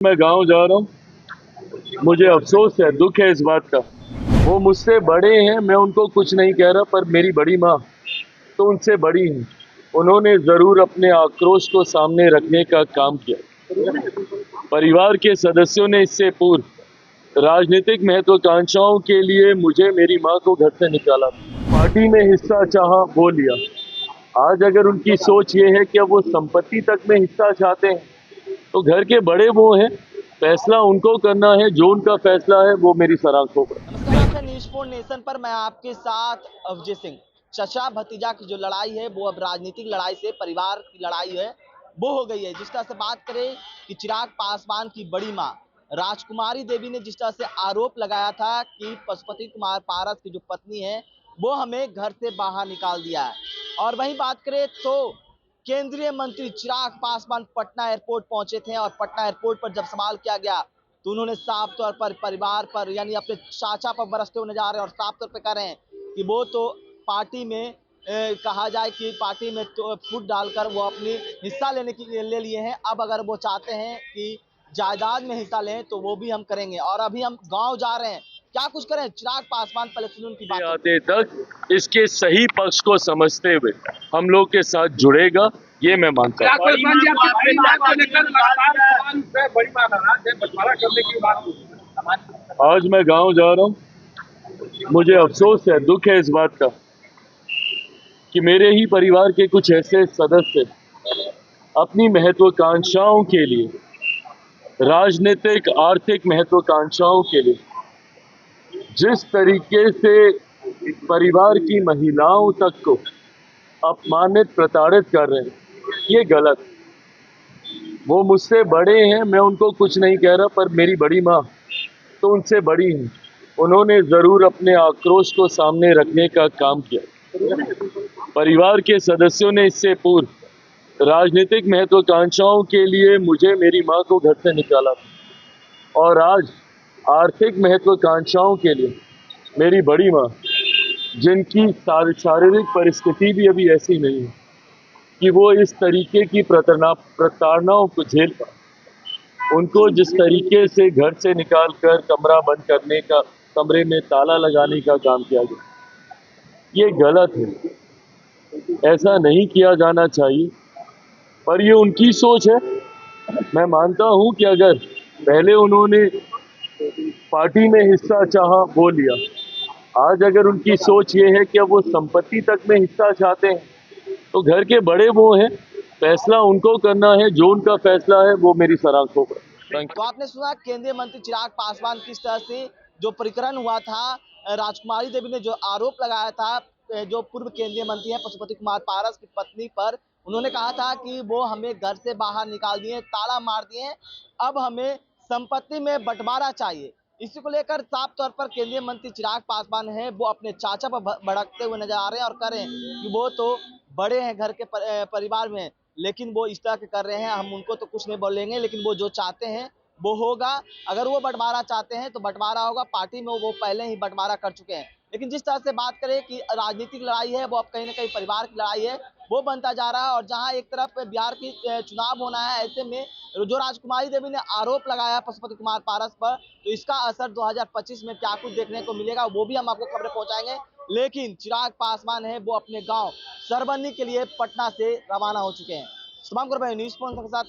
मैं गांव जा रहा हूँ। मुझे अफसोस है, दुख है इस बात का। वो मुझसे बड़े हैं, मैं उनको कुछ नहीं कह रहा, पर मेरी बड़ी माँ तो उनसे बड़ी हैं। उन्होंने जरूर अपने आक्रोश को सामने रखने का काम किया। परिवार के सदस्यों ने इससे पूर्व राजनीतिक महत्वाकांक्षाओं के लिए मुझे मेरी माँ को घर से निकाला। पार्टी में हिस्सा चाहा, वो लिया। आज अगर उनकी सोच ये है कि अब वो संपत्ति तक में हिस्सा चाहते हैं, तो घर के बड़े वो हैं, फैसला उनको करना है। जो उनका फैसला है वो मेरी सराखों पर। नमस्कार, आप हैं न्यूज़ 4 नेशन पर। मैं आपके साथ अवजय सिंह। चचा भतीजा की जो लड़ाई है वो अब राजनीतिक लड़ाई से परिवार की लड़ाई है वो हो गई है। जिस तरह से बात करें कि चिराग पासवान की बड़ी माँ राजकुमारी देवी ने जिस तरह से आरोप लगाया था कि पशुपति कुमार पारस की जो पत्नी है वो हमें घर से बाहर निकाल दिया है। और वहीं बात करें तो केंद्रीय मंत्री चिराग पासवान पटना एयरपोर्ट पहुंचे थे और पटना एयरपोर्ट पर जब सवाल किया गया तो उन्होंने साफ तौर पर परिवार पर यानी अपने चाचा पर बरसते हुए नजर आ रहे हैं और साफ तौर पर कह रहे हैं कि वो तो पार्टी में कहा जाए कि पार्टी में तो फूट डालकर वो अपनी हिस्सा लेने के लिए ले लिए हैं। अब अगर वो चाहते हैं कि जायदाद में हिस्सा लें तो वो भी हम करेंगे। और अभी हम गांव जा रहे हैं, क्या कुछ करें चिराग पासवान, पहले सुनिए उनकी बात। आते तक इसके सही पक्ष को समझते हुए हम लोग के साथ जुड़ेगा, ये मैं मानता हूँ। आज मैं गांव जा रहा हूँ। मुझे अफसोस है, दुख है इस बात का कि मेरे ही परिवार के कुछ ऐसे सदस्य अपनी महत्वाकांक्षाओं के लिए, राजनीतिक आर्थिक महत्वाकांक्षाओं के लिए जिस तरीके से परिवार की महिलाओं तक को अपमानित, प्रताड़ित कर रहे हैं, ये गलत। वो मुझसे बड़े हैं, मैं उनको कुछ नहीं कह रहा, पर मेरी बड़ी माँ तो उनसे बड़ी हैं। उन्होंने जरूर अपने आक्रोश को सामने रखने का काम किया। परिवार के सदस्यों ने इससे पूर्व राजनीतिक महत्वाकांक्षाओं के लिए मुझे मेरी माँ को घर से निकाला और आज आर्थिक महत्वाकांक्षाओं के लिए मेरी बड़ी माँ, जिनकी शारीरिक परिस्थिति भी अभी ऐसी नहीं है कि वो इस तरीके की प्रताड़नाओं को झेल पाए, उनको जिस तरीके से घर से निकालकर कमरा बंद करने का, कमरे में ताला लगाने का काम किया गया, ये गलत है। ऐसा नहीं किया जाना चाहिए, पर ये उनकी सोच है। मैं मानता हूं कि अगर पहले उन्होंने पार्टी में हिस्सा चाहा, वो लिया। आज अगर उनकी सोच ये है कि अब वो संपत्ति तक में हिस्सा चाहते हैं, तो घर के बड़े वो हैं, फैसला उनको करना है। जो उनका फैसला है वो मेरी सराखों पर। तो आपने सुना केंद्रीय मंत्री चिराग पासवान किस तरह से जो प्रकरण हुआ था, राजकुमारी देवी ने जो आरोप लगाया था जो पूर्व केंद्रीय मंत्री हैं पशुपति कुमार पारस की पत्नी पर, उन्होंने कहा था कि वो हमें घर से बाहर निकाल दिए, ताला मार दिए, अब हमें संपत्ति में बंटवारा चाहिए। इसी को लेकर साफ तौर पर केंद्रीय मंत्री चिराग पासवान है वो अपने चाचा पर भड़कते हुए नजर आ रहे हैं और कह रहे हैं कि वो तो बड़े हैं घर के परिवार में, लेकिन वो इस तरह के कर रहे हैं, हम उनको तो कुछ नहीं बोलेंगे, लेकिन वो जो चाहते हैं वो होगा। अगर वो बंटवारा चाहते हैं तो बंटवारा होगा, पार्टी में वो पहले ही बंटवारा कर चुके हैं। लेकिन जिस तरह से बात करें कि राजनीतिक लड़ाई है वो अब कहीं ना कहीं परिवार की लड़ाई है वो बनता जा रहा है। और जहां एक तरफ बिहार की चुनाव होना है, ऐसे में जो राजकुमारी देवी ने आरोप लगाया पशुपति कुमार पारस पर, तो इसका असर 2025 में क्या कुछ देखने को मिलेगा वो भी हम आपको खबरें पहुंचाएंगे। लेकिन चिराग पासवान है वो अपने गाँव सरबन्नी के लिए पटना से रवाना हो चुके हैं। तमाम न्यूज़ के साथ।